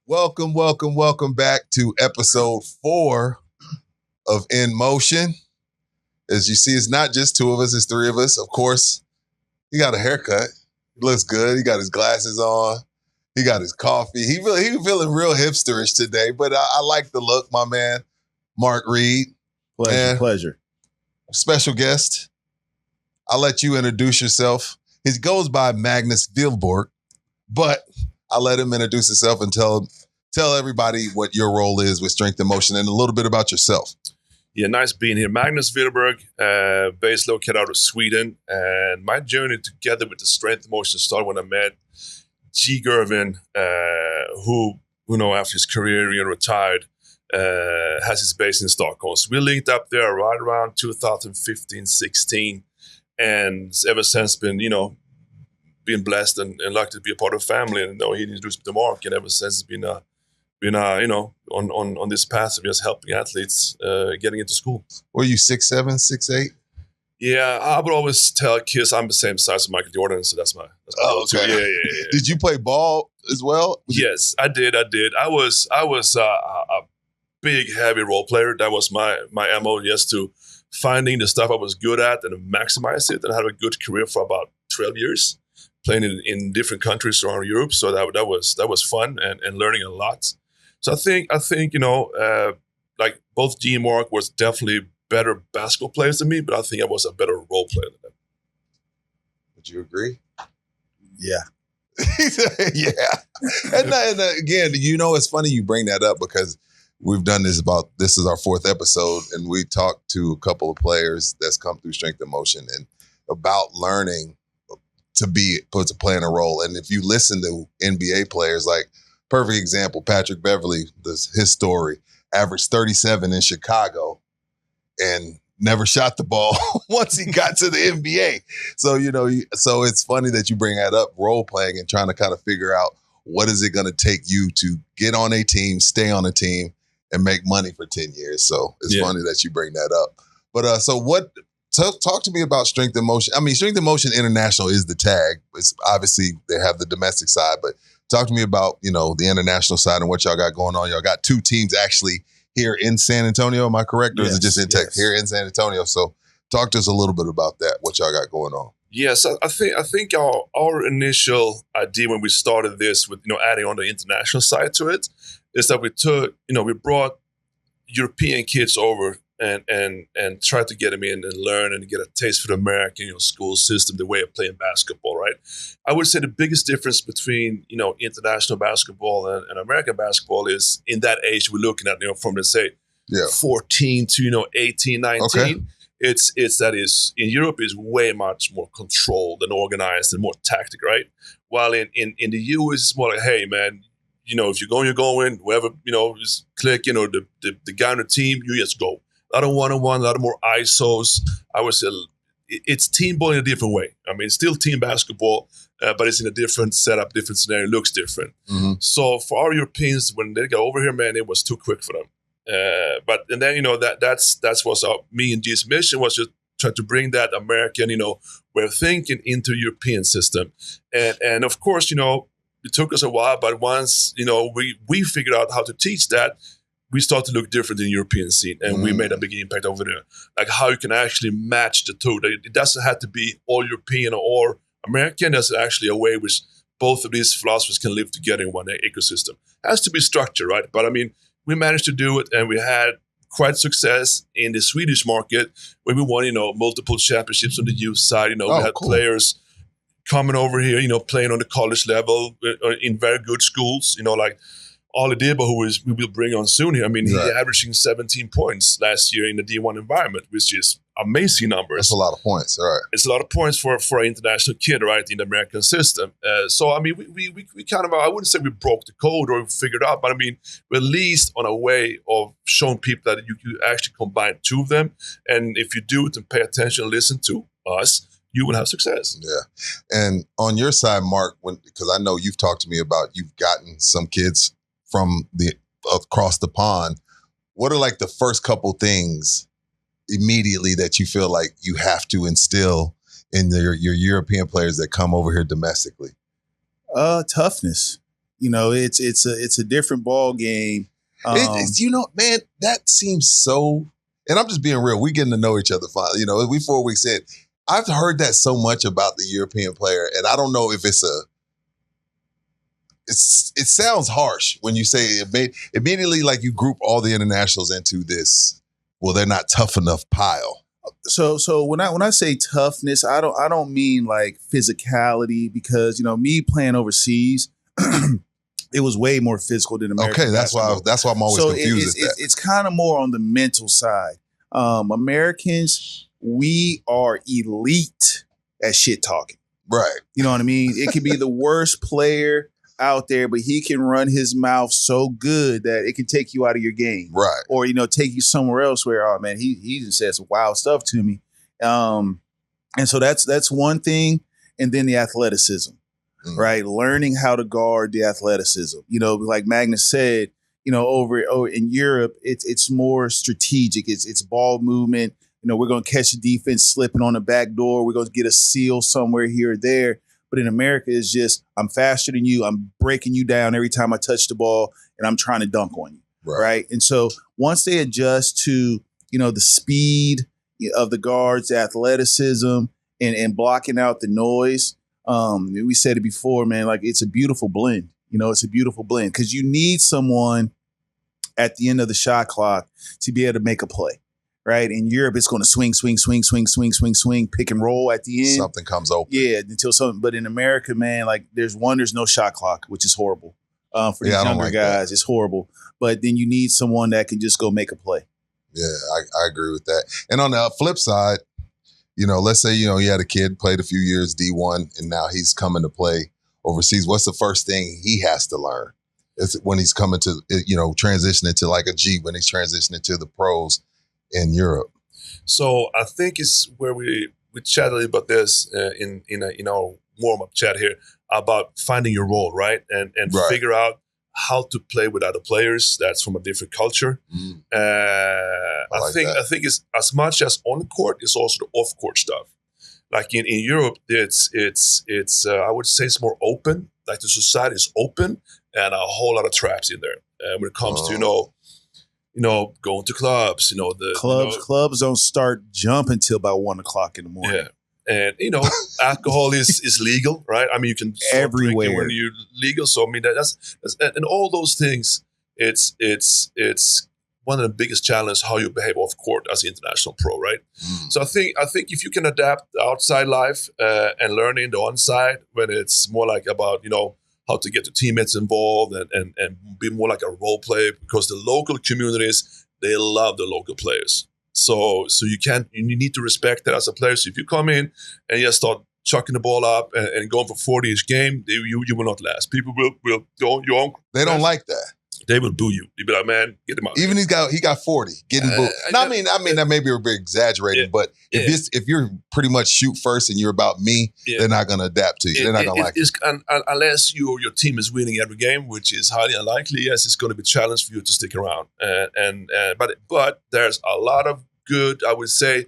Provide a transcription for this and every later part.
Welcome back to episode 4 of In Motion. As you see, it's not just 2 of us, it's 3 of us. Of course, he got a haircut. He looks good. He got his glasses on. He got his coffee. He feeling real hipsterish today, but I like the look, my man, Mark Reed. Pleasure. Special guest. I'll let you introduce yourself. He goes by Magnus Wihlborg, but I'll let him introduce himself and tell everybody what your role is with Strength and Motion and a little bit about yourself. Yeah, nice being here. Magnus Wihlborg, based located out of Sweden. And my journey together with the Strength and Motion started when I met G. Gervin, who after his career, retired, has his base in Stockholm. So we linked up there right around 2015, 16. And ever since been blessed and lucky to be a part of the family. And he introduced me to Mark, and ever since it's been on this path of just helping athletes getting into school. Were you 6'7", 6'8"? Yeah, I would always tell kids I'm the same size as Michael Jordan, so that's my okay. Yeah. Did you play ball as well? Yes, I did. I was a big, heavy role player. That was my MO, just to finding the stuff I was good at and maximize it, and I had a good career for about 12 years. Playing in different countries around Europe, so that was fun and learning a lot. So I think like both G and Mark was definitely better basketball players than me, but I think I was a better role player than them. Would you agree? Yeah. Yeah. And again, it's funny you bring that up because we've done this is our 4th episode, and we talked to a couple of players that's come through Strength and Motion and about learning to play in a role. And if you listen to NBA players, like perfect example, Patrick Beverley, his story, averaged 37 in Chicago and never shot the ball once he got to the NBA. So, so it's funny that you bring that up, role playing and trying to kind of figure out what is it going to take you to get on a team, stay on a team, and make money for 10 years. So it's funny that you bring that up. But talk to me about Strength and Motion. I mean, Strength and Motion International is the tag. It's obviously they have the domestic side, but talk to me about, the international side and what y'all got going on. Y'all got 2 teams actually here in San Antonio. Am I correct? Or is it just in Texas? Here in San Antonio. So talk to us a little bit about that, what y'all got going on. Yes, I think our initial idea when we started this with, adding on the international side to it is that we brought European kids over and try to get them in and learn and get a taste for the American school system, the way of playing basketball, right? I would say the biggest difference between international basketball and American basketball is in that age we're looking at, from let's say 14 to 18, 19. Okay. It's that is in Europe is way much more controlled and organized and more tactic, right? While in the US it's more like, hey man, if you're going, you're going. Whoever is clicking or the guy on the team, you just go. A lot of one-on-one, a lot of more ISOs. I would say it's team ball in a different way. I mean, it's still team basketball, but it's in a different setup, different scenario, looks different. Mm-hmm. So for our Europeans, when they got over here, man, it was too quick for them. And then that's what's me and G's mission was just try to bring that American way of thinking into the European system. And of course, it took us a while, but once we figured out how to teach that, we start to look different in the European scene, and we made a big impact over there. Like how you can actually match the two. It doesn't have to be all European or American. There's actually a way which both of these philosophies can live together in one ecosystem. It has to be structured, right? But I mean, we managed to do it, and we had quite success in the Swedish market where we won, multiple championships on the youth side. We had players coming over here, playing on the college level in very good schools, like Dibba, who we will bring on soon here. I mean, he's averaging 17 points last year in the D1 environment, which is amazing numbers. That's a lot of points, right? It's a lot of points for an international kid, right, in the American system. So, I mean, we kind of, I wouldn't say we broke the code or figured out, but I mean, we're at least on a way of showing people that you actually combine 2 of them. And if you do it and pay attention and listen to us, you will have success. Yeah. And on your side, Mark, because I know you've talked to me about you've gotten some kids from across the pond. What are like the first couple things immediately that you feel like you have to instill in your European players that come over here domestically? Toughness. It's a different ball game. Man, that seems so. And I'm just being real. We getting to know each other fine. We 4 weeks in. I've heard that so much about the European player, and I don't know if it sounds harsh when you say it immediately like you group all the internationals into this. Well, they're not tough enough pile. So when I say toughness, I don't mean like physicality, because me playing overseas, it was way more physical than American. Okay, that's why I'm always confused at that. It's kind of more on the mental side. Americans, we are elite at shit talking. Right. You know what I mean? It could be the worst player out there, but he can run his mouth so good that it can take you out of your game. Right. Or, take you somewhere else where, oh man, he just said some wild stuff to me. And so that's one thing. And then the athleticism, right? Learning how to guard the athleticism. Like Magnus said, over in Europe, it's more strategic. It's ball movement. We're going to catch the defense slipping on the back door. We're going to get a seal somewhere here or there. But in America, it's just, I'm faster than you. I'm breaking you down every time I touch the ball, and I'm trying to dunk on you. Right. And so once they adjust to, the speed of the guards, the athleticism, and blocking out the noise, we said it before, man, like it's a beautiful blend. It's a beautiful blend because you need someone at the end of the shot clock to be able to make a play. Right. In Europe, it's going to swing, pick and roll at the end. Something comes open. Yeah, until something. But in America, man, like there's no shot clock, which is horrible for these younger guys. That. It's horrible. But then you need someone that can just go make a play. Yeah, I agree with that. And on the flip side, let's say, you had a kid, played a few years D1, and now he's coming to play overseas. What's the first thing he has to learn? It's when he's coming to, transitioning to like a G, when he's transitioning to the pros in Europe. So I think it's where we chatted about this in our warm-up chat here about finding your role, right? And right. Figure out how to play with other players that's from a different culture. I think it's as much as on the court, it's also the off court stuff. Like in Europe, it's I would say it's more open. Like the society is open and a whole lot of traps in there when it comes to going to clubs. Clubs don't start jumping till about 1 o'clock in the morning. Yeah, and alcohol is legal, right? I mean, you can everywhere when you're legal. So I mean, that's and all those things. It's one of the biggest challenges how you behave off court as an international pro, right? So I think if you can adapt the outside life and learning the onside when it's more like about how to get the teammates involved and be more like a role player, because the local communities, they love the local players. So you need to respect that as a player. So if you come in and you start chucking the ball up and going for 40 each game, you will not last. People will go your own. They don't like that. They will boo you. You'll be like, man, get him out. Even he got 40, getting booed. I mean that may be a bit exaggerated, but if you're pretty much shoot first and you're about me, they're not going to adapt to you. They're not going to like it. Unless your team is winning every game, which is highly unlikely. Yes, it's going to be a challenge for you to stick around. But there's a lot of good, I would say,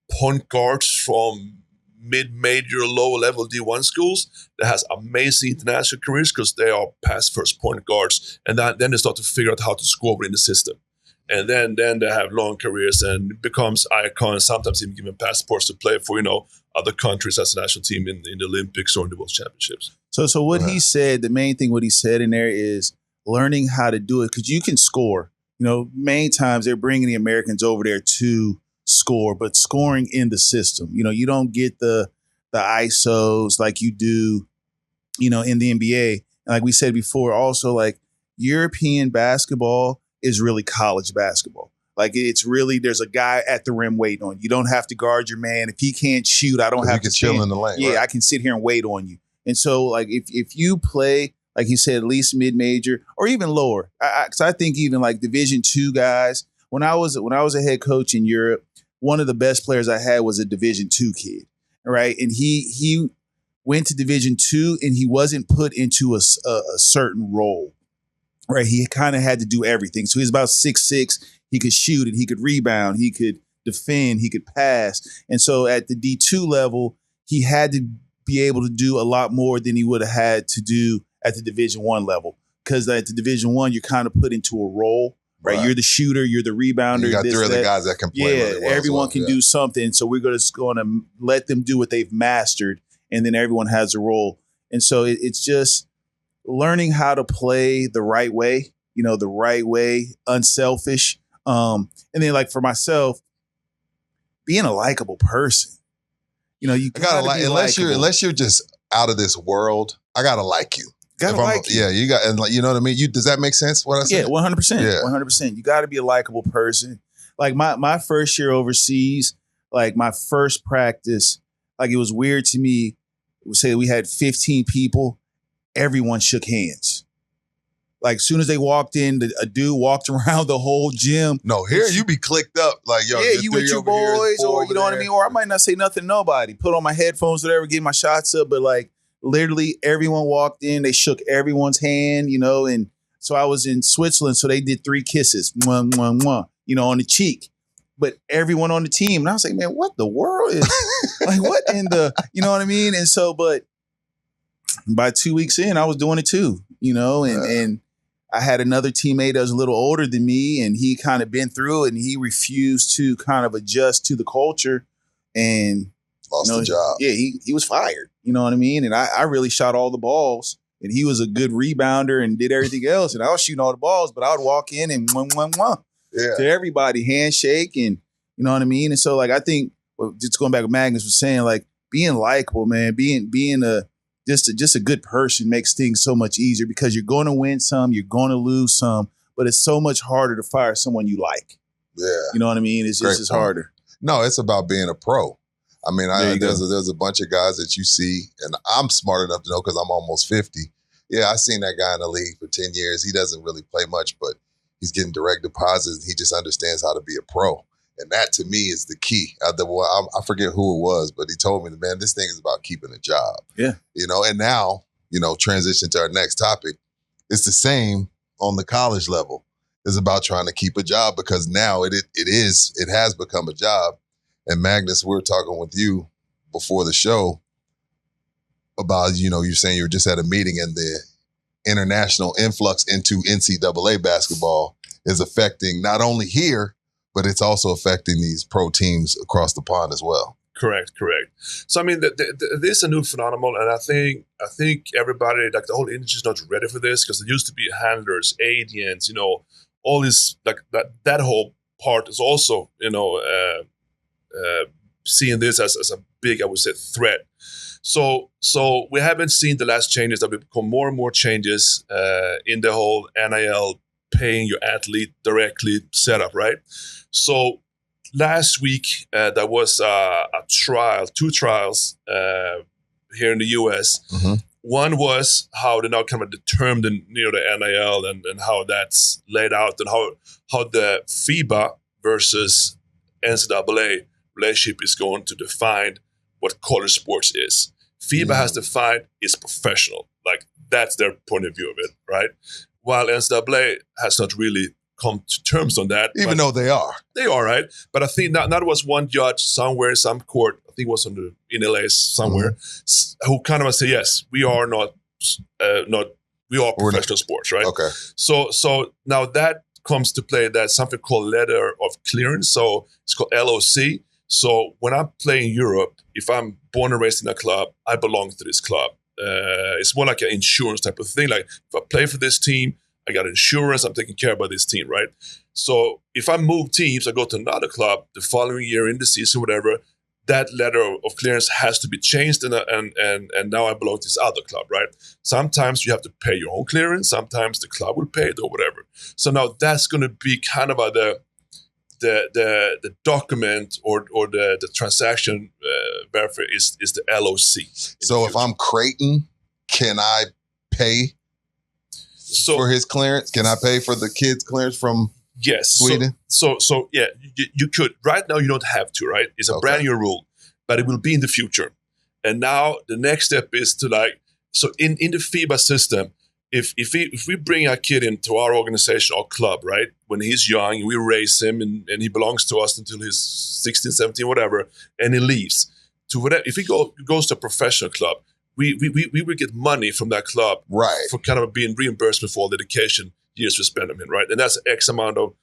point guards from mid-major, low-level D1 schools that has amazing international careers because they are pass-first point guards, and then they start to figure out how to score within the system. And then they have long careers and it becomes icons, sometimes even given passports to play for, other countries as a national team in the Olympics or in the World Championships. So what he said, the main thing what he said in there is learning how to do it, because you can score. Many times they're bringing the Americans over there to score, but scoring in the system. You don't get the ISOs like you do, in the NBA. And like we said before, also like European basketball is really college basketball. Like it's really, there's a guy at the rim waiting on you. You don't have to guard your man. If he can't shoot, I don't have to chill in the lane. Yeah, right? I can sit here and wait on you. And so like if you play, like you said, at least mid-major or even lower, because I think even like Division II guys, when I was a head coach in Europe, one of the best players I had was a Division II kid, right? And he went to Division II and he wasn't put into a certain role, right? He kind of had to do everything. So he was about 6'6". He could shoot it. He could rebound. He could defend. He could pass. And so at the D2 level, he had to be able to do a lot more than he would have had to do at the Division I level. Because at the Division I, you're kind of put into a role, right? You're the shooter, you're the rebounder. You got three other guys that can play really well. Everyone can do something. So we're just going to let them do what they've mastered, and then everyone has a role. And so it's just learning how to play the right way, the right way, unselfish. And then like for myself, being a likable person. You gotta like, unless you're just out of this world, I gotta like you. Gotta like you. Yeah, you got, and you know what I mean? Does that make sense what I said? Yeah, 100%. Yeah. 100%. You gotta be a likable person. Like my first year overseas, like my first practice, like it was weird to me. We say we had 15 people, everyone shook hands. Like as soon as they walked in, a dude walked around the whole gym. No, here you be clicked up like, yo, yeah, you with your boys, or you know what I mean? Or I might not say nothing to nobody. Put on my headphones, whatever, get my shots up. But like literally everyone walked in, they shook everyone's hand, and so I was in Switzerland, so they did 3 kisses, mwah, mwah, mwah, on the cheek. But everyone on the team, and I was like, man, what the world is like? What in the, you know what I mean? And so, but by 2 weeks in, I was doing it too, and I had another teammate that was a little older than me, and he kind of been through it, and he refused to kind of adjust to the culture, and lost the job. Yeah, he was fired. You know what I mean? And I really shot all the balls, and he was a good rebounder and did everything else, and I was shooting all the balls, but I would walk in and mwah, mwah, mwah, to everybody, handshake, and you know what I mean? And so like I think, just going back to what Magnus was saying, like being likable, man, being just a good person makes things so much easier, because you're going to win some, you're going to lose some, but it's so much harder to fire someone you like. Yeah. You know what I mean? It's just harder. No, it's about being a pro. I mean, there's a bunch of guys that you see, and I'm smart enough to know because I'm almost 50. Yeah, I've seen that guy in the league for 10 years. He doesn't really play much, but he's getting direct deposits. He just understands how to be a pro. And that, to me, is the key. I forget who it was, but he told me, man, this thing is about keeping a job. Yeah. And now, transition to our next topic, it's the same on the college level. It's about trying to keep a job, because now it has become a job. And Magnus, we were talking with you before the show about, you're saying you were just at a meeting, and the international influx into NCAA basketball is affecting not only here, but it's also affecting these pro teams across the pond as well. Correct. So I mean, this is a new phenomenon, and I think everybody, like the whole industry, is not ready for this, because there used to be handlers, agents, all this, like that whole part is also, seeing this as a big, I would say, threat. So we haven't seen the last changes. That will become more and more changes in the whole NIL paying your athlete directly setup, right? So last week there was two trials here in the US. Mm-hmm. One was how they now kind of determined the NIL and how that's laid out, and how the FIBA versus NCAA relationship is going to define what college sports is. FIBA has defined it's professional. Like, that's their point of view of it, right? While NCAA has not really come to terms on that. Even though they are. They are, right? But I think that was one judge somewhere in some court, I think it was in LA somewhere, who kind of said, yes, we are we are professional sports, right? Okay. So now that comes to play, that's something called letter of clearance. So it's called LOC. So when I play in Europe, if I'm born and raised in a club, I belong to this club. It's more like an insurance type of thing. Like, if I play for this team, I got insurance, I'm taking care about this team, right? So if I move teams, I go to another club the following year in the season, whatever, that letter of clearance has to be changed, and now I belong to this other club, right? Sometimes you have to pay your own clearance, sometimes the club will pay it or whatever. So now that's going to be kind of the document or the transaction verifier is the LOC. So if I'm Creighton, can I pay for his clearance? Can I pay for the kid's clearance from Sweden? So yeah, you could. Right now you don't have to, right? It's a brand new rule, but it will be in the future. And now the next step is to in the FIBA system, if we bring a kid into our organization or club, right, when he's young, we raise him and he belongs to us until he's 16, 17, whatever, and he leaves. If he goes to a professional club, we would get money from that club Right. for kind of being reimbursement for all the education years we spent them in, right? And that's X amount of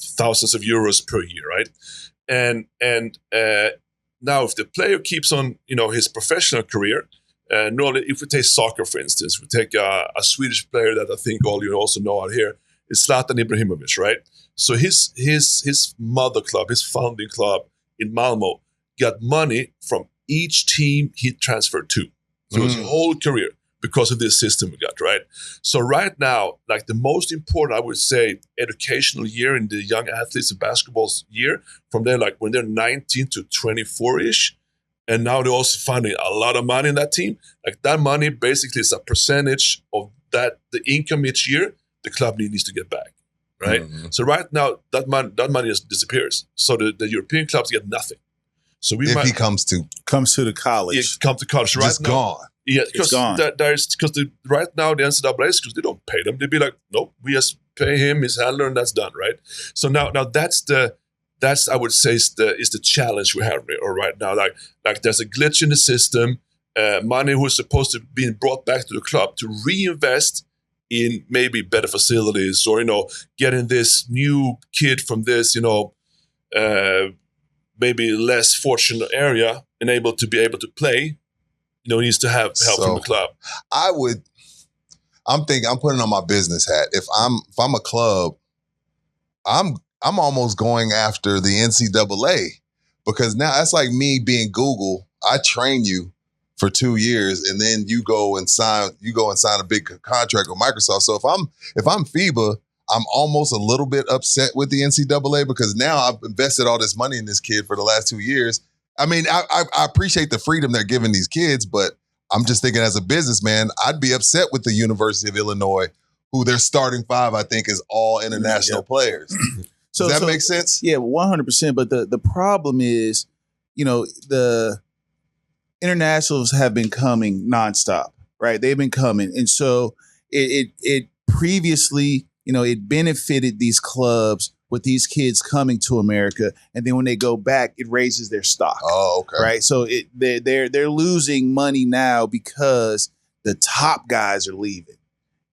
thousands of euros per year, right? And now if the player keeps on, his professional career, normally if we take soccer, for instance, we take a Swedish player that I think all you also know out here is Zlatan Ibrahimovic, right? So his mother club, his founding club in Malmo, got money from each team he transferred to. So his whole career because of this system we got, right? So right now, like the most important, I would say, educational year in the young athletes in basketball's year, from there, like when they're 19 to 24-ish, and now they're also finding a lot of money in that team. Like that money basically is a percentage of the income each year the club needs to get back, right? Mm-hmm. So right now, that money just disappears. So the European clubs get nothing. So he comes to the college, comes to college, right? Just now, gone. Yeah, it's gone. Right now the NCAA schools, they don't pay them. They'd be like, nope, we just pay him, his handler, and that's done, right? So now that's I would say is the challenge we have right now. Like there's a glitch in the system. Money was supposed to be brought back to the club to reinvest in maybe better facilities, or getting this new kid from this maybe less fortunate area and able to play. Needs to have help from the club. I'm putting on my business hat. If I'm a club, I'm almost going after the NCAA, because now that's like me being Google. I train you for 2 years, and then you go and sign a big contract with Microsoft. So if I'm FIBA, I'm almost a little bit upset with the NCAA, because now I've invested all this money in this kid for the last 2 years. I mean, I appreciate the freedom they're giving these kids, but I'm just thinking as a businessman, I'd be upset with the University of Illinois, who their starting five, I think, is all international players. Does that make sense? Yeah, 100%. But the problem is, the internationals have been coming nonstop, right? They've been coming. And so it previously, it benefited these clubs with these kids coming to America, and then when they go back, it raises their stock. Oh, okay. Right. So they're losing money now because the top guys are leaving,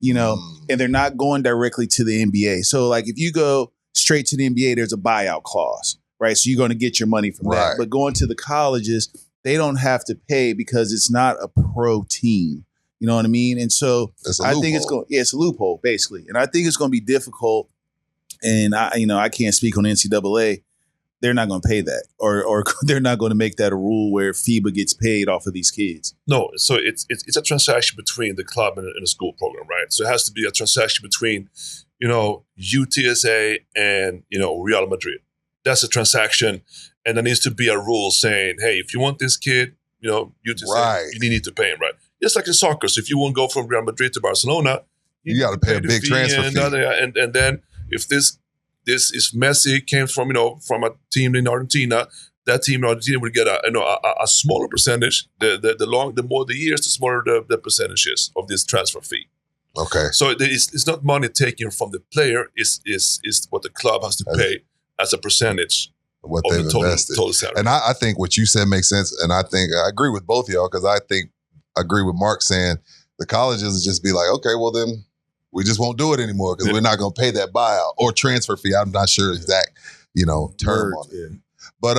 and they're not going directly to the NBA. So like if you go straight to the NBA, there's a buyout clause, right? So you're going to get your money from that. But going to the colleges, they don't have to pay because it's not a pro team. You know what I mean? And so I think it's a loophole basically, and I think it's going to be difficult. And I can't speak on the NCAA. They're not going to pay that, or they're not going to make that a rule where FIBA gets paid off of these kids. No, so it's a transaction between the club and a school program, right? So it has to be a transaction between, UTSA and Real Madrid. That's a transaction, and there needs to be a rule saying, hey, if you want this kid, UTSA, you need to pay him, right? Just like in soccer. So if you want to go from Real Madrid to Barcelona, you got to pay a big transfer fee, and then. If this is Messi came from from a team in Argentina, that team in Argentina would get a smaller percentage. The more the years, the smaller the percentage is of this transfer fee. Okay. So it's not money taken from the player. Is what the club has to pay as a percentage of what they've invested. Total salary. And I think what you said makes sense, and I think I agree with both of y'all, because I agree with Mark saying the colleges would just be like, okay, well then. We just won't do it anymore because we're not going to pay that buyout or transfer fee. I'm not sure exact, term on it. Yeah. But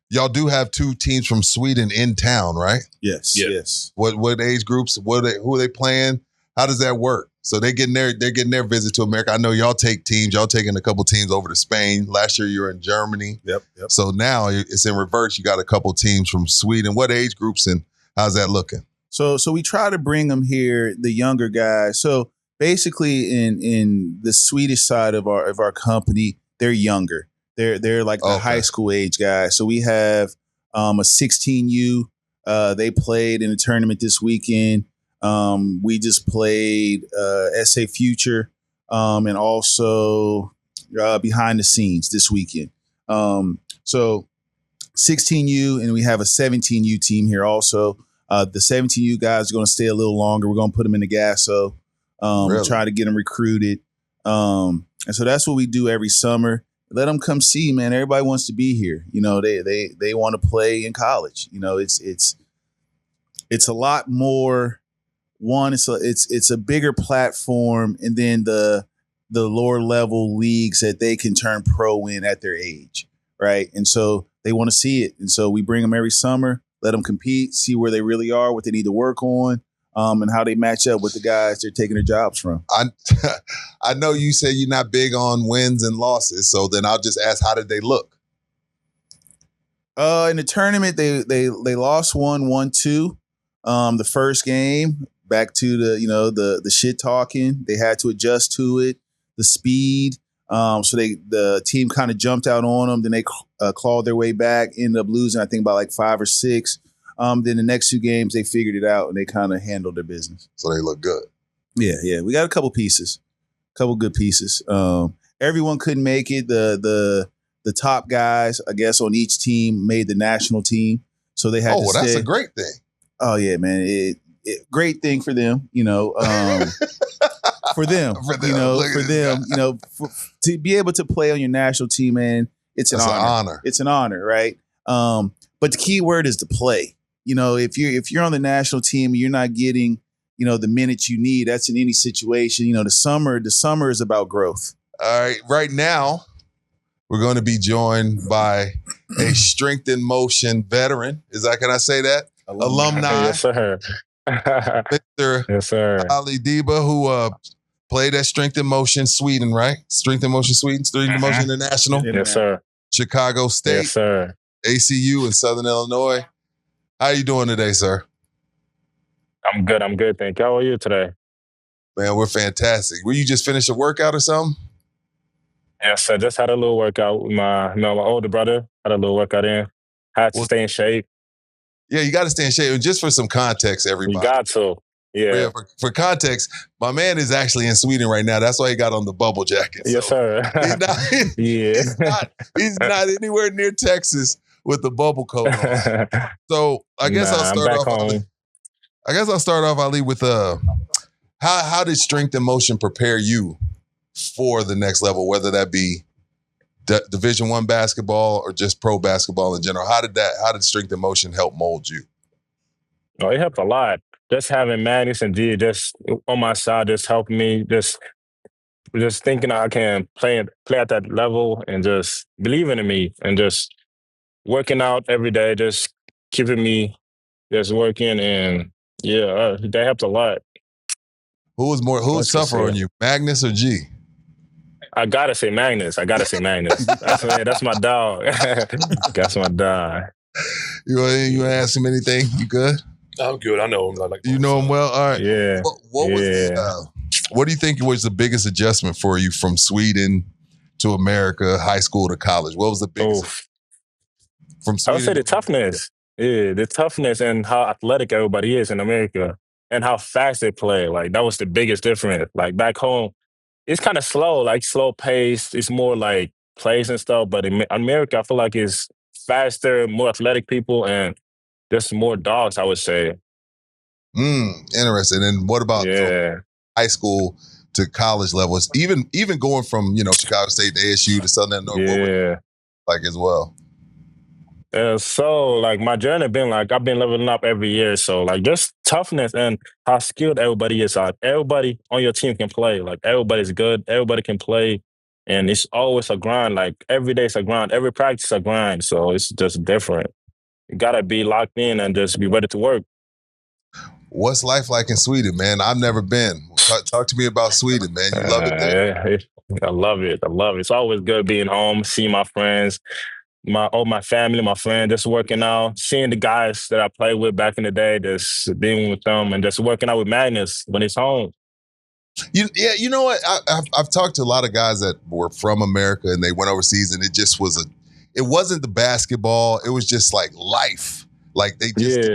y'all do have 2 teams from Sweden in town, right? Yes. Yeah. Yes. What age groups? Who are they playing? How does that work? So they're getting their visit to America. I know y'all take teams. Y'all taking a couple teams over to Spain. Last year you were in Germany. Yep. So now it's in reverse. You got a couple teams from Sweden. What age groups, and how's that looking? So we try to bring them here, the younger guys. So basically, in the Swedish side of our company, they're younger. They're like the high school age guys. So we have a 16U. They played in a tournament this weekend. We just played SA Future, and also behind the scenes this weekend. So 16U, and we have a 17U team here also. The 17U guys are going to stay a little longer. We're going to put them in the Gasso. Really? Try to get them recruited. And so that's what we do every summer. Let them come see, man. Everybody wants to be here. They want to play in college. It's It's a lot more. One, it's a bigger platform, and then the lower level leagues that they can turn pro in at their age, right? And so they want to see it, and so we bring them every summer, let them compete, see where they really are, what they need to work on, and how they match up with the guys they're taking their jobs from. I know you say you're not big on wins and losses, so then I'll just ask, how did they look? In the tournament, they lost 1-2. The first game, back to the shit talking. They had to adjust to it, the speed. So the team kind of jumped out on them. Then they clawed their way back, ended up losing, I think, by like 5 or 6. Then the next 2 games, they figured it out and they kind of handled their business. So they look good. Yeah. We got a couple good pieces. Everyone couldn't make it. The top guys, I guess, on each team made the national team. So they had to stay. That's a great thing. Oh, yeah, man. Great thing for them, for them, to be able to play on your national team, man, it's an honor. It's an honor, right? But the key word is to play. If you're on the national team, you're not getting, the minutes you need. That's in any situation. The summer is about growth. All right. Right now, we're going to be joined by a Strength in Motion veteran. Can I say that? Alumni. Yes, sir. Mr. Yes, sir. Dibba, who played at Strength in Motion Sweden, right? Strength in Motion Sweden, Strength in Motion International. Yes, sir. Chicago State. Yes, sir. ACU in Southern Illinois. How you doing today, sir? I'm good. Thank you. How are you today? Man, we're fantastic. Were you just finished a workout or something? Yes, sir. Just had a little workout with my older brother. Had a little workout in. Had to stay in shape. Yeah, you got to stay in shape. And just for some context, everybody. You got to. Yeah. For context, my man is actually in Sweden right now. That's why he got on the bubble jacket. Yes, sir. He's not anywhere near Texas with the bubble coat on. So I guess I'll start off, Ali, with how did Strength in Motion prepare you for the next level, whether that be Division I basketball or just pro basketball in general? How did Strength in Motion help mold you? Oh, it helped a lot. Just having Magnus and G just on my side, just helping me, just thinking I can play at that level and just believing in me and just working out every day, just keeping me just working. And that helped a lot. Who was tougher on you, Magnus or G? I gotta say Magnus. That's my dog. That's my dog. You want to ask him anything? You good? I'm good. I know him. You know him well? All right. Yeah. What do you think was the biggest adjustment for you from Sweden to America, high school to college? What was the biggest? From Sweden? I would say the toughness. Yeah, the toughness and how athletic everybody is in America and how fast they play. Like, that was the biggest difference. Like, back home, it's kind of slow paced. It's more like plays and stuff. But in America, I feel like it's faster, more athletic people, and just more dogs, I would say. Interesting. And what about from high school to college levels? Even going from Chicago State to ASU to Southern Illinois, as well. So like my journey been like I've been leveling up every year. So like just toughness and how skilled everybody is. Like everybody on your team can play. Like everybody's good. Everybody can play. And it's always a grind. Like every day is a grind. Every practice is a grind. So it's just different. You gotta be locked in and just be ready to work. What's life like in Sweden, man? I've never been. Talk to me about Sweden, man. You love it there. I love it. It's always good being home, seeing my friends, my family, my friends, just working out, seeing the guys that I played with back in the day, just being with them and just working out with Magnus when he's home. You know what? I've talked to a lot of guys that were from America and they went overseas, and it just it wasn't the basketball. It was just like life. Like they just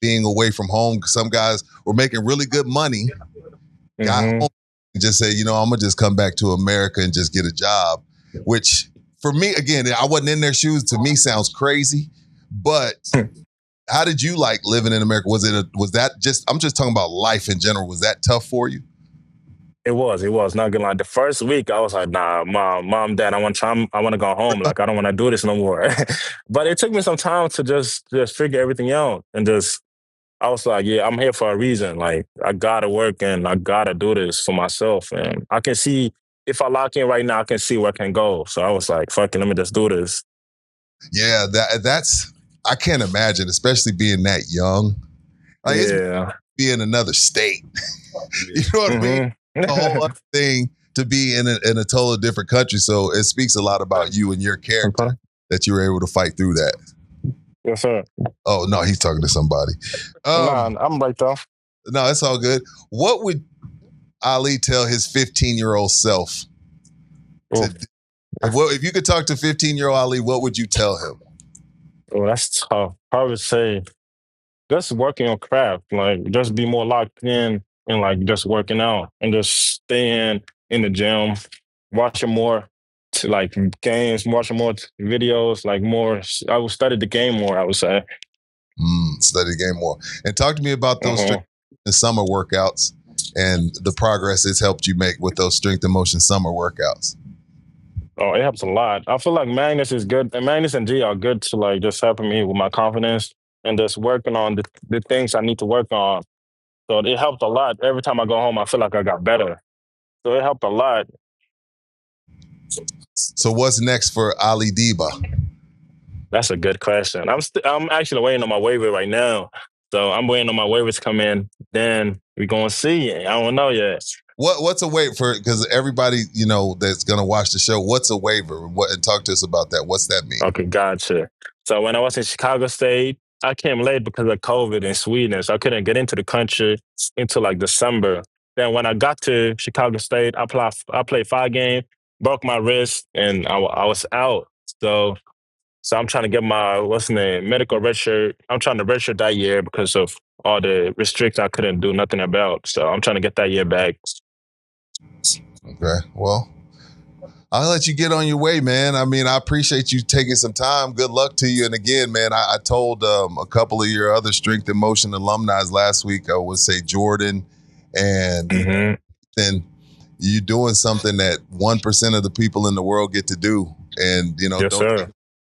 being away from home. Some guys were making really good money, got home and just said, I'm gonna just come back to America and just get a job. Which for me, again, I wasn't in their shoes. To me, sounds crazy. But how did you like living in America? Was that just? I'm just talking about life in general. Was that tough for you? It was not gonna lie. The first week I was like, nah, mom, dad, I want to go home. Like, I don't want to do this no more. But it took me some time to just figure everything out and just I was like, yeah, I'm here for a reason. Like, I gotta work and I gotta do this for myself. And I can see if I lock in right now, I can see where I can go. So I was like, fuck it, let me just do this. Yeah, that's I can't imagine, especially being that young. Like it's be in another state. You know what I mean? A whole other thing to be in a totally different country. So it speaks a lot about you and your character that you were able to fight through that. Yes, sir. Oh no, he's talking to somebody. Nah, I'm right though. No, it's all good. What would Ali tell his 15-year-old self? If you could talk to 15-year-old Ali, what would you tell him? Oh, that's tough. I would say just working on craft, like just be more locked in and like just working out and just staying in the gym, watching more like games, watching more videos, like more. I would study the game more, I would say. Study the game more. And talk to me about those strength and summer workouts and the progress it's helped you make with those strength and motion summer workouts. Oh, it helps a lot. I feel like Magnus is good, and Magnus and G are good to like just helping me with my confidence and just working on the things I need to work on. So it helped a lot. Every time I go home, I feel like I got better. So it helped a lot. So what's next for Ali Dibba? That's a good question. I'm actually waiting on my waiver right now. So I'm waiting on my waivers to come in. Then we're going to see. I don't know yet. What's a waiver for? Because everybody, that's going to watch the show, what's a waiver? And talk to us about that. What's that mean? Okay, gotcha. So when I was in Chicago State, I came late because of COVID in Sweden. So I couldn't get into the country until like December. Then when I got to Chicago State, I played 5 games, broke my wrist, and I was out. So I'm trying to get my, medical red shirt. I'm trying to redshirt that year because of all the restrictions I couldn't do nothing about. So I'm trying to get that year back. Okay, well, I'll let you get on your way, man. I mean, I appreciate you taking some time. Good luck to you. And again, man, I told a couple of your other strength and motion alumni last week, I would say Jordan, and then you're doing something that 1% of the people in the world get to do. And,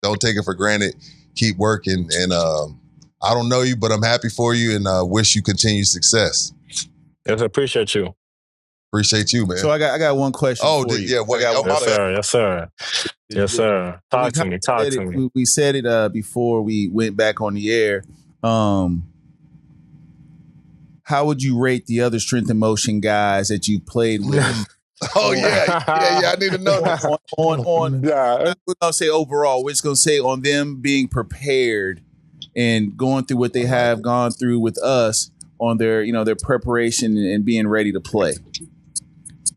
don't take it for granted. Keep working. And I don't know you, but I'm happy for you and wish you continued success. Yes, I appreciate you. Appreciate you, man. So I got one question for you. Yeah. Yes, sir. Talk to me. We said it before we went back on the air. How would you rate the other strength and motion guys that you played with? Oh yeah. I need to know that. We're gonna say overall. We're just gonna say on them being prepared and going through what they have gone through with us on their preparation and being ready to play.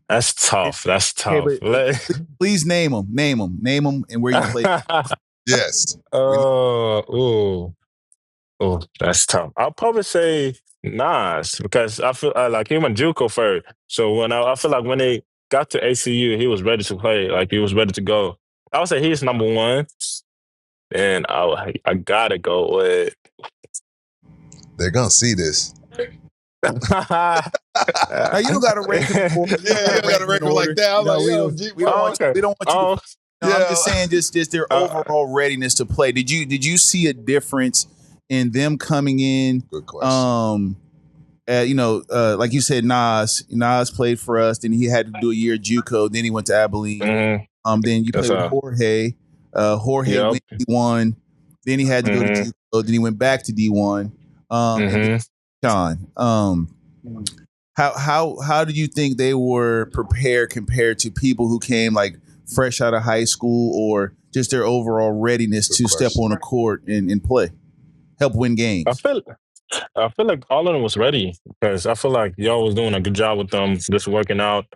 That's tough. Okay, please name them, and where you played. Yes. Oh, that's tough. I'll probably say Nas because I feel like he went JUCO first. So when I feel like when they got to ACU, he was ready to play. Like he was ready to go. I would say he's number 1, and I gotta go with. They're gonna see this. Now, you don't gotta rank them. You don't gotta rank them like that. We don't want you. I'm just saying, just their overall readiness to play. Did you see a difference in them coming in? Good question. Like you said, Nas played for us. Then he had to do a year JUCO. Then he went to Abilene. Then you played with Jorge. Jorge went D1. Then he had to go to JUCO. Then he went back to D1. Sean, how do you think they were prepared compared to people who came like fresh out of high school, or just their overall readiness to step on a court and play, help win games? I feel like all of them was ready because I feel like y'all was doing a good job with them, just working out,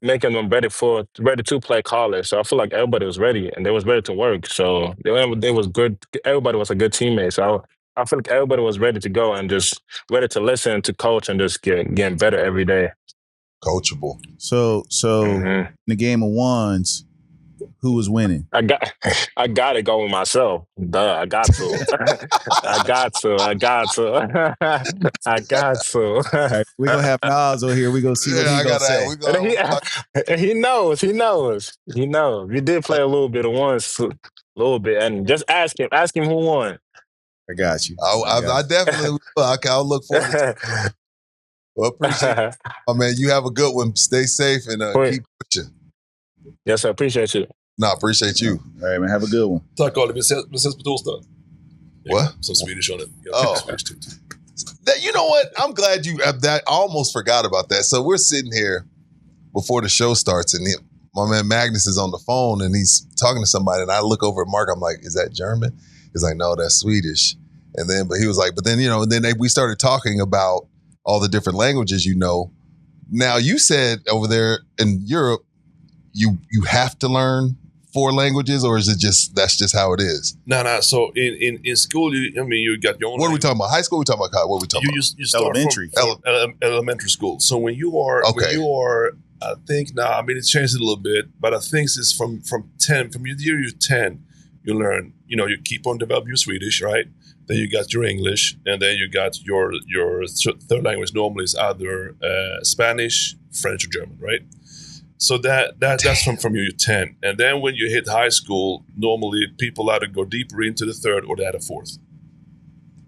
making them ready to play college. So I feel like everybody was ready and they was ready to work. So they was good. Everybody was a good teammate. So I feel like everybody was ready to go and just ready to listen to coach and just getting better every day. Coachable. So in the game of ones, who was winning? I got to go with myself. Duh, I got to. I got to. Right, we're gonna have Nas over here. We're gonna see what he's gonna say. He knows. We did play a little bit of once, and just ask him who won. I got you. I definitely will. I'll look forward to it. Well, appreciate it. Oh, man, you have a good one. Stay safe and keep pushing. Yes, I appreciate you. No, appreciate you. All right, man. Have a good one. Tack Carl, vi ses på torsdag. What? Some Swedish on it. Swedish too. You know what? I'm glad you that. I almost forgot about that. So we're sitting here before the show starts, and my man Magnus is on the phone, and he's talking to somebody, and I look over at Mark. I'm like, "Is that German?" He's like, "No, that's Swedish." And then, but he was like, we started talking about all the different languages. Now you said over there in Europe, you have to learn 4 languages, or is it that's just how it is? No. So in school, you got your own. What are we talking about? High school? We talking about college? What are we talking about? You start elementary. From elementary school. So when you are, I think now, it changed a little bit, but I think it's from 10, from year 10, you learn. You keep on developing your Swedish, right? Then you got your English, and then you got your third language. Normally is either Spanish, French, or German, right? So that's from year 10. And then when you hit high school, normally people either go deeper into the third or they add a fourth.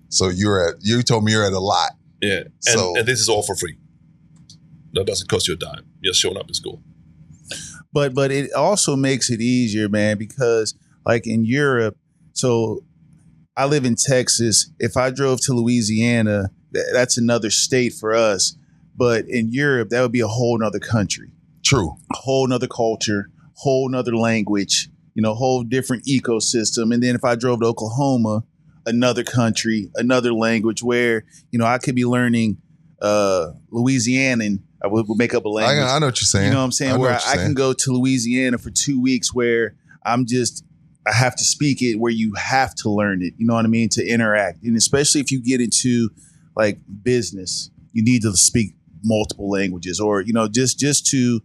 So you told me you're at a lot. Yeah. And this is all for free. That doesn't cost you a dime. You're showing up in school. But it also makes it easier, man, because like in Europe, so I live in Texas. If I drove to Louisiana, that's another state for us. But in Europe, that would be a whole nother country. True. A whole nother culture, whole nother language, whole different ecosystem. And then if I drove to Oklahoma, another country, another language where, I could be learning Louisianan. I would make up a language. I know what you're saying. You know what I'm saying? Where I can go to Louisiana for 2 weeks where I have to speak it, where you have to learn it, you know what I mean, to interact. And especially if you get into like business, you need to speak multiple languages or, just to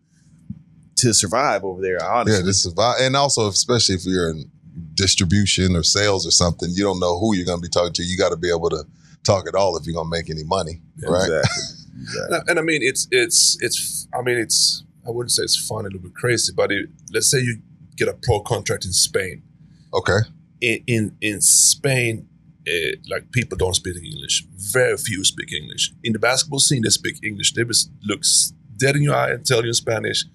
survive over there, honestly. Yeah, to survive. And also, especially if you're in distribution or sales or something, you don't know who you're going to be talking to. You got to be able to talk at all if you're going to make any money, right? Exactly. And it's I wouldn't say it's fun, a little bit crazy, but let's say you get a pro contract in Spain. Okay. In Spain, like people don't speak English. Very few speak English. In the basketball scene, they speak English. They just look dead in your eye and tell you in Spanish,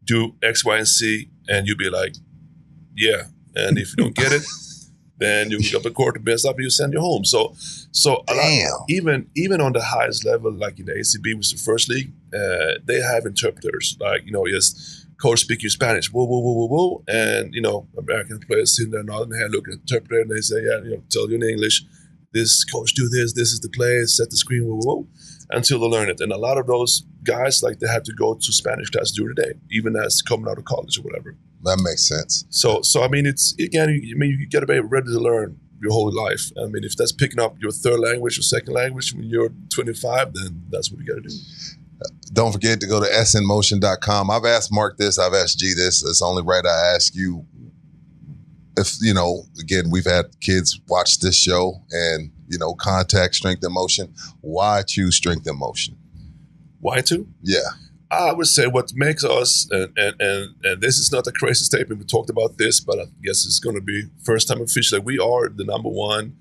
do X, Y, and Z, and you'll be like, yeah. And if you don't get it, then you pick up a court, mess up, you send you home. So even on the highest level, like in the ACB, which is the first league, they have interpreters. Like, yes, coach speaking Spanish, whoa, whoa, whoa, whoa, whoa. And, American players sitting there nodding their head, looking at the interpreter, and they say, yeah, tell you in English, this coach do this is the play, set the screen, whoa, whoa, whoa, until they learn it. And a lot of those guys, like, they had to go to Spanish class during the day, even as coming out of college or whatever. That makes sense. So it's, again, you got to be ready to learn your whole life. If that's picking up your third language or second language when you're 25, then that's what you got to do. Don't forget to go to snmotion.com. I've asked Mark this. I've asked G this. It's only right I ask you. If, again, we've had kids watch this show and, contact Strength and Motion. Why choose Strength and Motion? Why to? Yeah. I would say what makes us, and this is not a crazy statement, we talked about this, but I guess it's going to be first time officially, we are the #1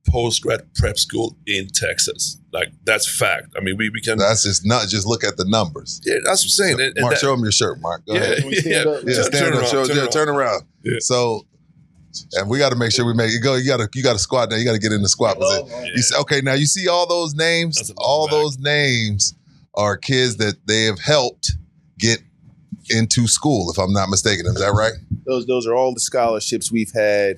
post-grad prep school in Texas. Like, that's fact. We can... That's just not, just look at the numbers. Yeah, that's what I'm saying. Mark, show them your shirt, Mark. Go ahead. Stand up. Turn around. Yeah. So, and we got to make sure we make it go. You got to squat now. You got to get in the squat position. Yeah. Okay, now you see all those names? All those names are kids that they have helped get into school, if I'm not mistaken. Is that right? Those are all the scholarships we've had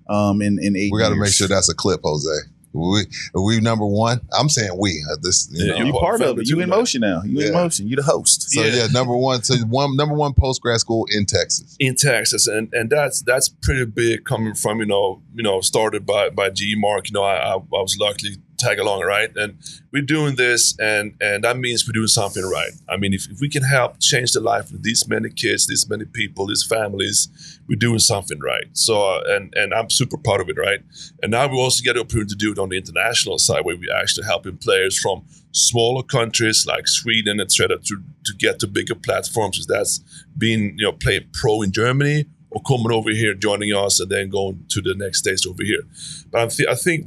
in 8 years. We got to make sure that's a clip, Jose. We #1. I'm saying we. You're part of it. You in motion now. You in motion. You the host. So #1. So #1 post grad school in Texas. In Texas, and that's pretty big coming from started by G Mark. I was lucky to tag along, right? And we're doing this, and that means we're doing something right. If we can help change the life of these many kids, these many people, these families, we're doing something right. So, and I'm super proud of it, right? And now we also get the opportunity to do it on the international side, where we're actually helping players from smaller countries like Sweden, etc., to get to bigger platforms. That's being played pro in Germany or coming over here, joining us, and then going to the next stage over here. But I think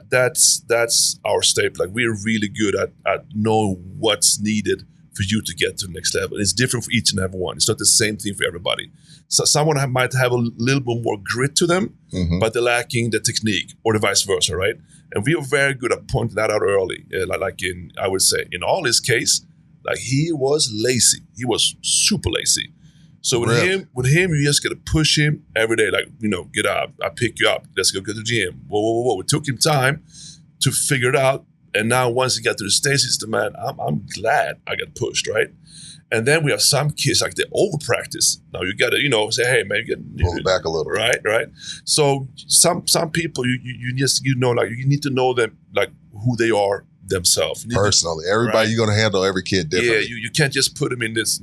that's our staple. Like, we're really good at knowing what's needed for you to get to the next level. It's different for each and every one. It's not the same thing for everybody. So someone might have a little bit more grit to them, but they're lacking the technique, or the vice versa, right? And we are very good at pointing that out early. I would say, in all his case, like, he was lazy. He was super lazy. So with him, you just gotta push him every day. Like, get up. I pick you up. Let's go to the gym. Whoa. It took him time to figure it out. And now once he got to the stage, he's the man. I'm glad I got pushed, right? And then we have some kids, like, they over practice. Now you gotta, say, hey man, you pull it back a little, right? So some people, you need to know them, like, who they are themselves personally. Everybody, you're gonna handle every kid differently. Yeah, you can't just put them in this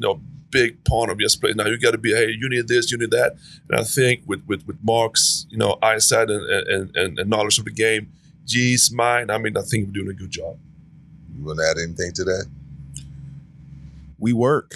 big pond of just play. Now you got to be, hey, you need this, you need that. And I think with Mark's eyesight and knowledge of the game, G's mind, I think we're doing a good job. You want to add anything to that? We work.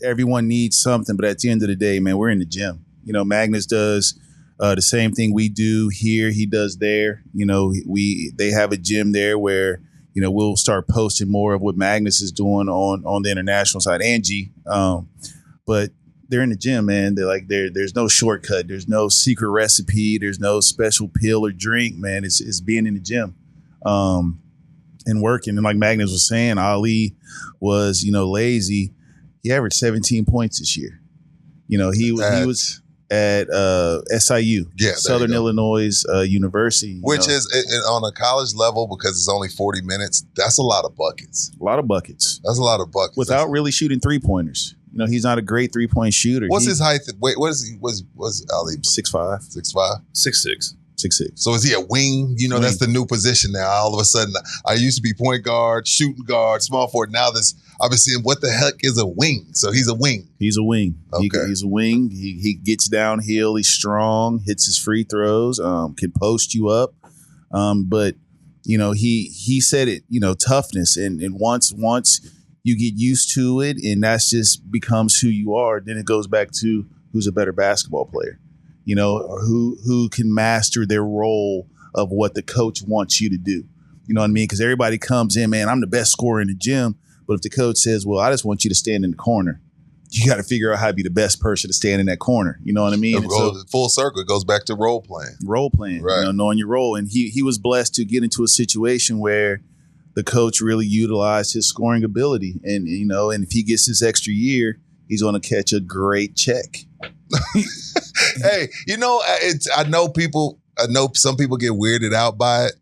Everyone needs something, but at the end of the day, man, we're in the gym. Magnus does the same thing we do here. He does there. They have a gym there where we'll start posting more of what Magnus is doing on the international side, and G. But they're in the gym, man. They're like, there's no shortcut. There's no secret recipe. There's no special pill or drink, man. It's being in the gym and working. And like Magnus was saying, Ali was, lazy. He averaged 17 points this year. He was at SIU, Southern Illinois University. Which is on a college level, because it's only 40 minutes, that's a lot of buckets. A lot of buckets. That's a lot of buckets. Without really shooting three-pointers. He's not a great three-point shooter. What's his height? Wait, what is he? Was Ali? 6'5". 6'5"? 6'6". 6'6". So is he a wing? That's the new position now. All of a sudden, I used to be point guard, shooting guard, small forward. Now I've been seeing, what the heck is a wing? So he's a wing. He's a wing. Okay. He's a wing. He gets downhill. He's strong, hits his free throws, can post you up. But he said it, toughness. And once you get used to it, and that's just becomes who you are, then it goes back to who's a better basketball player. Or who can master their role of what the coach wants you to do. You know what I mean? Because everybody comes in, man, I'm the best scorer in the gym. But if the coach says, well, I just want you to stand in the corner, you got to figure out how to be the best person to stand in that corner. You know what I mean? Full circle. It goes back to role playing. Right. Knowing your role. And he was blessed to get into a situation where the coach really utilized his scoring ability. And, and if he gets this extra year, he's going to catch a great check. Hey, I know some people get weirded out by it,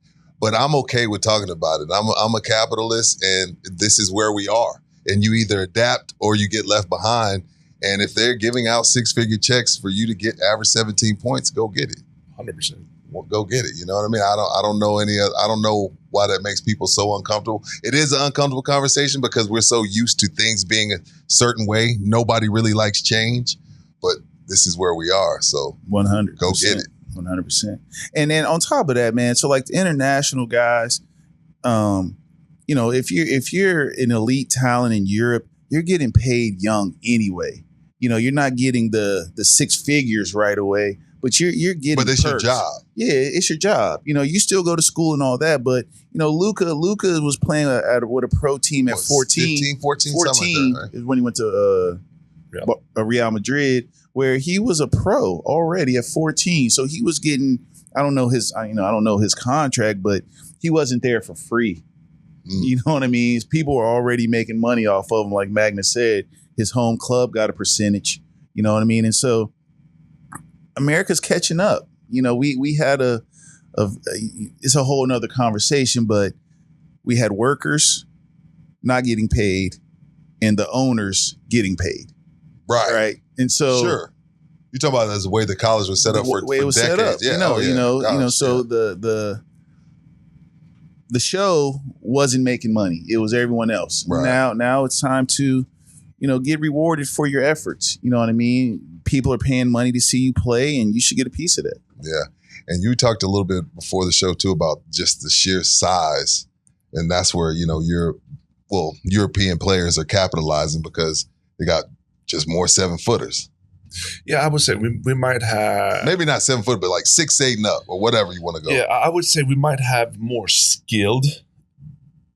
but I'm okay with talking about it. I'm a capitalist, and this is where we are. And you either adapt or you get left behind. And if they're giving out 6-figure checks for you to get average 17 points, go get it. 100%. Well, go get it. You know what I mean? I don't know why that makes people so uncomfortable. It is an uncomfortable conversation because we're so used to things being a certain way. Nobody really likes change, but this is where we are. So 100%. Go get it. 100%. And then on top of that, man, so like the international guys, if you're an elite talent in Europe, you're getting paid young anyway. You're not getting the 6 figures right away, but you're getting But it's perks. your job. Yeah, it's your job. You still go to school and all that, but Luka was playing with a pro team at 14. 14 something like that, right? Is when he went to Real Madrid, where he was a pro already at 14. So he was getting, I don't know his contract, but he wasn't there for free. You know what I mean? People were already making money off of him. Like Magnus said, his home club got a percentage. You know what I mean? And so America's catching up. We had it's a whole nother conversation, but we had workers not getting paid and the owners getting paid. Right. And so sure. You're talking about as the way the college was set up for way it was decades. set up. Yeah. So the show wasn't making money. It was everyone else. Right. Now it's time to, get rewarded for your efforts. You know what I mean? People are paying money to see you play, and you should get a piece of that. Yeah. And you talked a little bit before the show too about just the sheer size. And that's where, European players are capitalizing because they got just more 7-footers. Yeah, I would say we might have Maybe not 7 foot, but like 6'8" and up, or whatever you want to go. Yeah, I would say we might have more skilled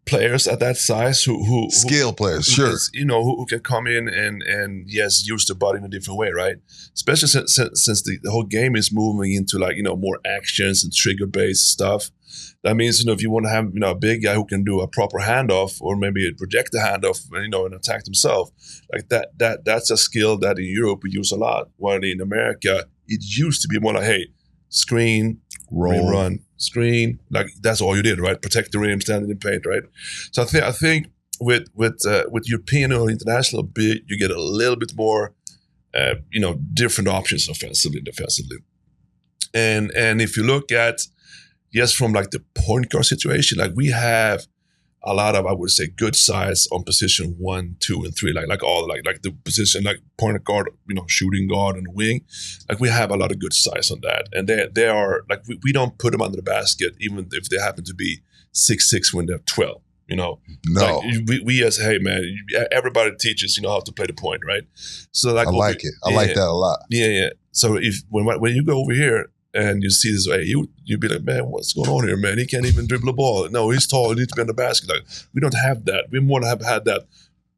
players at that size who Skill players, sure. Who can come in and use the body in a different way, right? Especially since the whole game is moving into like more actions and trigger based stuff. That means if you want to have a big guy who can do a proper handoff or maybe project the handoff and attack himself, like that's a skill that in Europe we use a lot. While in America it used to be more like, hey, screen, roll, run, screen, like that's all you did, right? Protect the rim, stand in the paint, right? So I think with European or international bid, you get a little bit more, different options offensively and defensively. And if you look at from like the point guard situation, like we have a lot of, I would say, good size on position 1, 2, and 3, like all like the position like point guard, shooting guard and wing. Like we have a lot of good size on that, and they are like we don't put them under the basket even if they happen to be 6'6" when they're 12. No, like we as hey man, everybody teaches how to play the point, right? So like I like it. I like that a lot. Yeah. So if when you go over here and you see this, hey, you'd be like, man, what's going on here, man? He can't even dribble a ball. No, he's tall. He needs to be on the basket. Like, we don't have that. We more have had that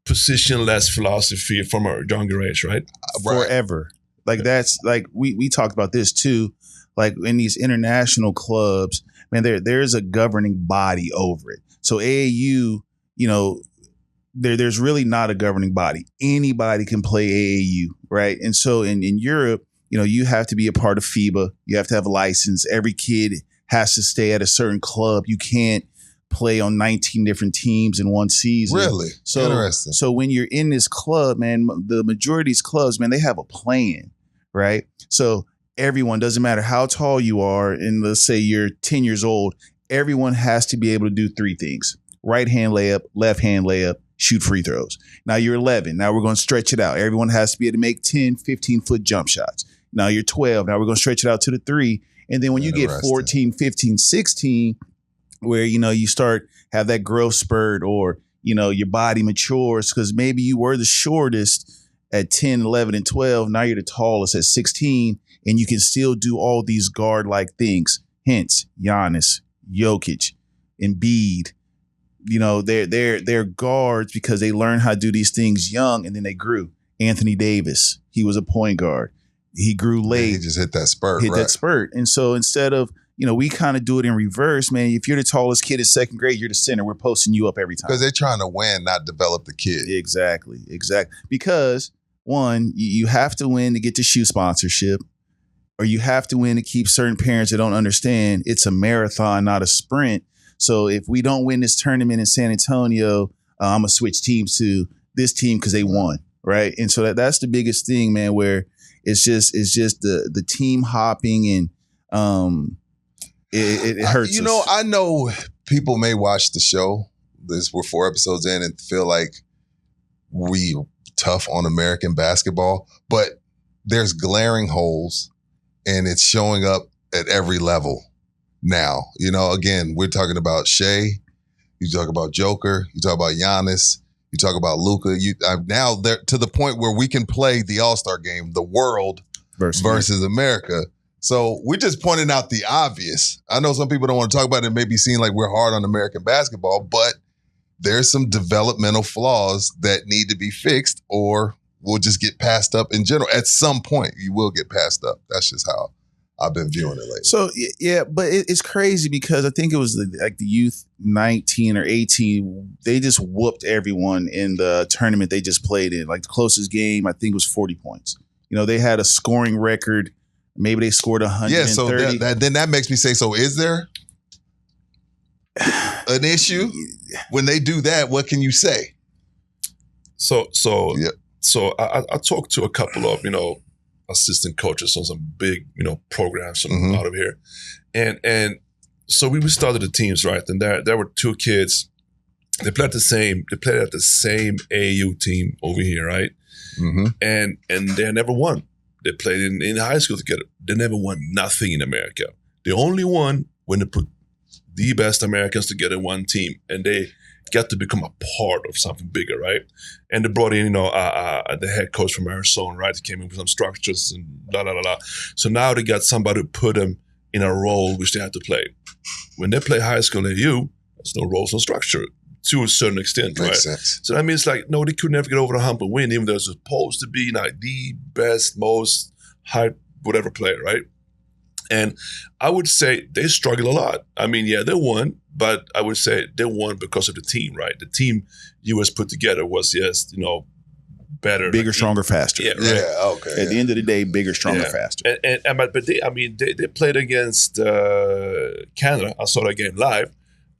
positionless philosophy from our younger age, right? Forever. Like that's like we talked about this too. Like in these international clubs, man, there's a governing body over it. So AAU, there's really not a governing body. Anybody can play AAU, right? And so in Europe, you have to be a part of FIBA. You have to have a license. Every kid has to stay at a certain club. You can't play on 19 different teams in one season. Really? So, interesting. So when you're in this club, man, the majority of these clubs, man, they have a plan, right? So everyone, doesn't matter how tall you are, and let's say you're 10 years old, everyone has to be able to do 3 things. Right hand layup, left hand layup, shoot free throws. Now you're 11. Now we're going to stretch it out. Everyone has to be able to make 10, 15-foot jump shots. Now you're 12. Now we're going to stretch it out to the 3. And then when you get 14, 15, 16, where, you start have that growth spurt or, your body matures because maybe you were the shortest at 10, 11, and 12. Now you're the tallest at 16 and you can still do all these guard-like things. Hence, Giannis, Jokic, Embiid. They're guards because they learn how to do these things young and then they grew. Anthony Davis, he was a point guard. He grew late. He just hit that spurt. That spurt. And so instead of, we kind of do it in reverse, man. If you're the tallest kid in second grade, you're the center. We're posting you up every time. Because they're trying to win, not develop the kid. Exactly. Because, one, you have to win to get the shoe sponsorship, or you have to win to keep certain parents that don't understand it's a marathon, not a sprint. So if we don't win this tournament in San Antonio, I'm going to switch teams to this team because they won, right? And so that's the biggest thing, man, where it's just the team hopping and it hurts. I know people may watch the show. We're 4 episodes in and feel like we tough on American basketball, but there's glaring holes and it's showing up at every level now. Again, we're talking about Shea, you talk about Joker, you talk about Giannis, you talk about Luka. Now they're to the point where we can play the All-Star game, the world versus America. So we're just pointing out the obvious. I know some people don't want to talk about it. It may be seen like we're hard on American basketball, but there's some developmental flaws that need to be fixed or we'll just get passed up in general. At some point, you will get passed up. That's just how I've been viewing it lately. So, yeah, but it's crazy because I think it was the youth 19 or 18. They just whooped everyone in the tournament they just played in. Like the closest game, I think, was 40 points. They had a scoring record. Maybe they scored 130. Yeah, so then that makes me say, so is there an issue? When they do that, what can you say? So I talked to a couple of, assistant coaches on some big, programs out of here. And so we started the teams, right? And there were 2 kids. They played at the same AAU team over here, right? Mm-hmm. And they never won. They played in high school together. They never won nothing in America. They only won when they put the best Americans together in one team. And they get to become a part of something bigger, right? And they brought in, the head coach from Arizona, right? He came in with some structures and blah, blah, blah, blah. So now they got somebody to put them in a role which they had to play. When they play high school AU, there's no roles, no structure to a certain extent, Makes right? sense. So that means no, they could never get over the hump and win, even though they're supposed to be the best, most hype, whatever player, right? And I would say they struggle a lot. I mean, yeah, they won, but I would say they won because of the team, right? The team US put together was better, Bigger, stronger, faster. Yeah, right. Yeah, okay. At the end of the day, bigger, stronger, Yeah. faster. But they played against Canada. I saw that game live.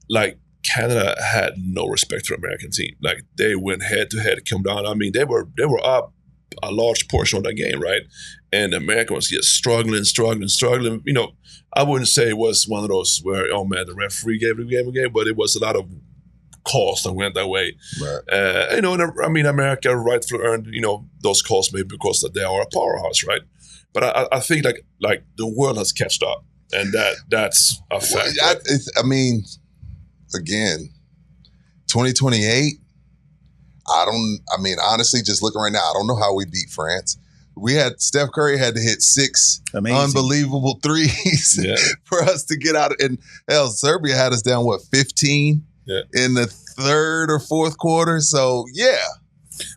Like Canada had no respect for the American team. Like they went head to head, come down. I mean, they were up a large portion of that game, right? And America was just struggling. I wouldn't say it was one of those where, oh man, the referee gave the game a game, but it was a lot of calls that went that way. Right. America rightfully earned, those calls maybe because that they are a powerhouse, right? But I think like the world has catched up, and that's a fact. Well, again, 2028. Honestly, just looking right now, I don't know how we beat France. Steph Curry had to hit 6 Amazing. unbelievable threes for us to get out. And hell, Serbia had us down 15 in the third or fourth quarter. So yeah,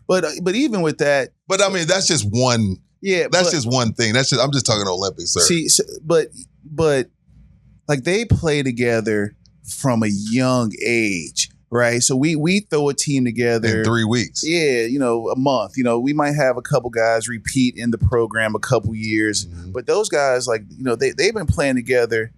but even with that, but that's just one. Yeah, that's just one thing. I'm just talking Olympics, sir. See, but like they play together from a young age. Right. So we throw a team together in 3 weeks. Yeah, a month. We might have a couple guys repeat in the program a couple years. Mm-hmm. But those guys, they've been playing together,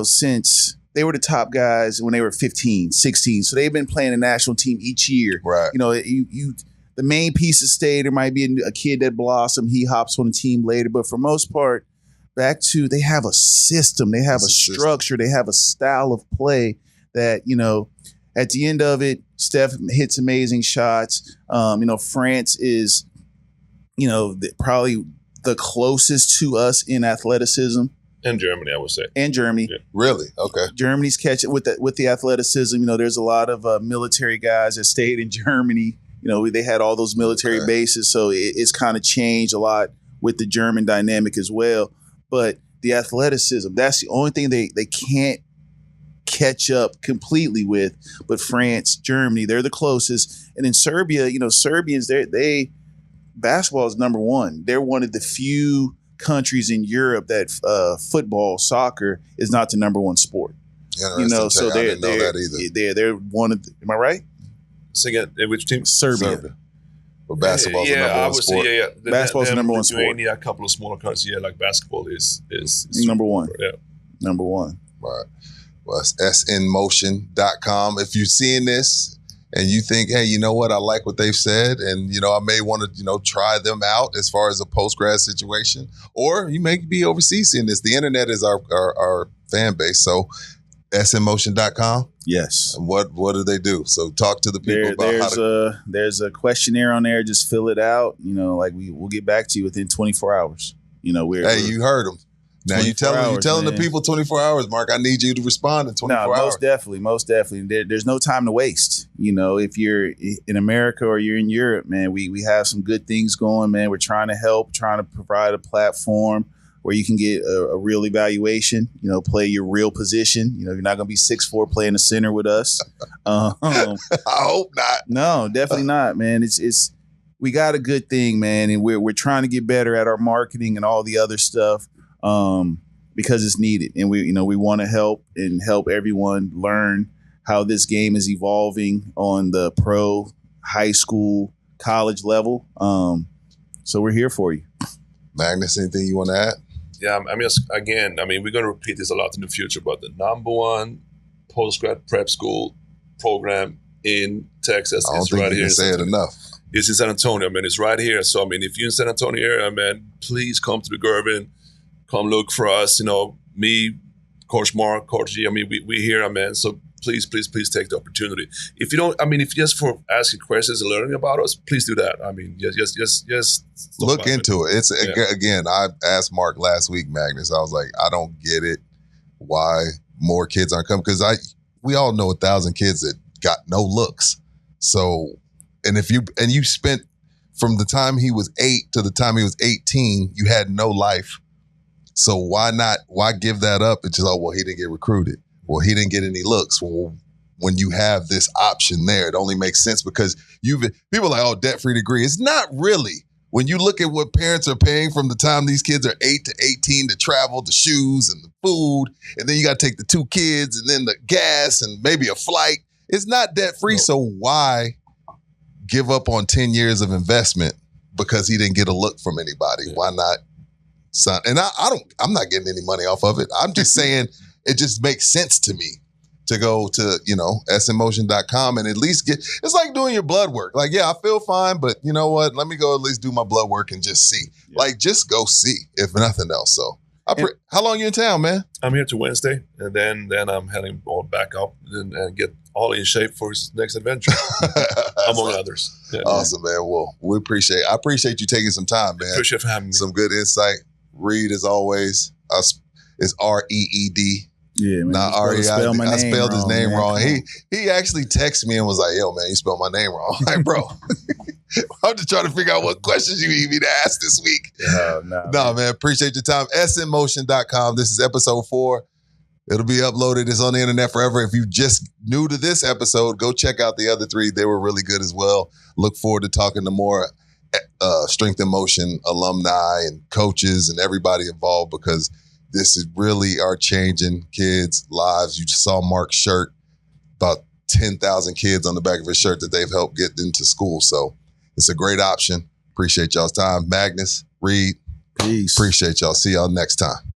since they were the top guys when they were 15, 16. So they've been playing the national team each year. Right. The main pieces stay. There might be a kid that blossomed. He hops on the team later. But for most part, they have a system. They have a structure. They have a style of play that, at the end of it, Steph hits amazing shots. France is, probably the closest to us in athleticism. And Germany, I would say. And Germany. Yeah. Really? Okay. Germany's catching with the athleticism. There's a lot of military guys that stayed in Germany. They had all those military bases, so it's kind of changed a lot with the German dynamic as well. But the athleticism, that's the only thing they can't catch up completely with. But France, Germany, they're the closest. And in Serbia, Serbians, basketball is number one. They're one of the few countries in Europe that football, soccer is not the number one sport. So I didn't know that either. They're one of am I right? So again, which team? Serbia. But basketball's the number one sport. Basketball's the number one sport. Lithuania, a couple of smaller countries, like basketball is number one. Yeah. Number one. Right. Well, it's snmotion.com. If you're seeing this and you think, hey, you know what, I like what they've said, and I may want to, try them out as far as a post-grad situation, or you may be overseas seeing this. The internet is our fan base. So snmotion.com. Yes. And what do they do? So talk to the people about there's a questionnaire on there. Just fill it out. We'll get back to you within 24 hours. You heard them. Now you telling the people 24 hours, Mark. I need you to respond in 24 hours. Most definitely. There's no time to waste. If you're in America or you're in Europe, man, we have some good things going, man. We're trying to help, trying to provide a platform where you can get a real evaluation, play your real position. You're not going to be 6'4" playing the center with us. I hope not. No, definitely not, man. It's we got a good thing, man, and we're trying to get better at our marketing and all the other stuff. Because it's needed, and we want to help everyone learn how this game is evolving on the pro, high school, college level. So we're here for you. Magnus, anything you want to add? Yeah, we're going to repeat this a lot in the future, but the number one post-grad prep school program in Texas is right here. You can say it enough. It's in San Antonio, man. It's right here. So, if you're in San Antonio area, man, please come to the Gervin. Come look for us, me, Coach Mark, Coach G. We here, man. So please take the opportunity. If you don't, if just for asking questions and learning about us, please do that. Just look into it. It's again, I asked Mark last week, Magnus. I was like, I don't get it. Why more kids aren't coming? Because we all know 1,000 kids that got no looks. So, and you spent from the time he was 8 to the time he was 18, you had no life. So why give that up? It's just, oh, well, he didn't get recruited. Well, he didn't get any looks. Well, when you have this option there, it only makes sense because people are like, oh, debt-free degree. It's not really. When you look at what parents are paying from the time these kids are 8 to 18 to travel, the shoes and the food, and then you got to take the 2 kids and then the gas and maybe a flight, it's not debt-free. Nope. So why give up on 10 years of investment because he didn't get a look from anybody? Yeah. Why not? Son? And I'm not getting any money off of it. I'm just saying it just makes sense to me to go to, smotion.com and at least it's like doing your blood work. Like, yeah, I feel fine, but you know what? Let me go at least do my blood work and just see. Yeah. Like, just go see, if nothing else. So, how long you in town, man? I'm here to Wednesday, and then I'm heading back up and get Ollie in shape for his next adventure, among others. Yeah. Awesome, man. Well, I appreciate you taking some time, man. Appreciate for having me. Some good insight. Reed, as always, it's REED. Yeah, man. Not REID. I spelled his name wrong. Man. He actually texted me and was like, yo, man, you spelled my name wrong. I'm like, bro, I'm just trying to figure out what questions you need me to ask this week. No, man. Appreciate your time. smmotion.com. This is episode 4. It'll be uploaded. It's on the internet forever. If you just new to this episode, go check out the other 3. They were really good as well. Look forward to talking to more Strength in Motion alumni and coaches and everybody involved, because this is really are changing kids' lives. You just saw Mark's shirt, about 10,000 kids on the back of his shirt that they've helped get into school. So it's a great option. Appreciate y'all's time. Magnus, Reed, peace. Appreciate y'all. See y'all next time.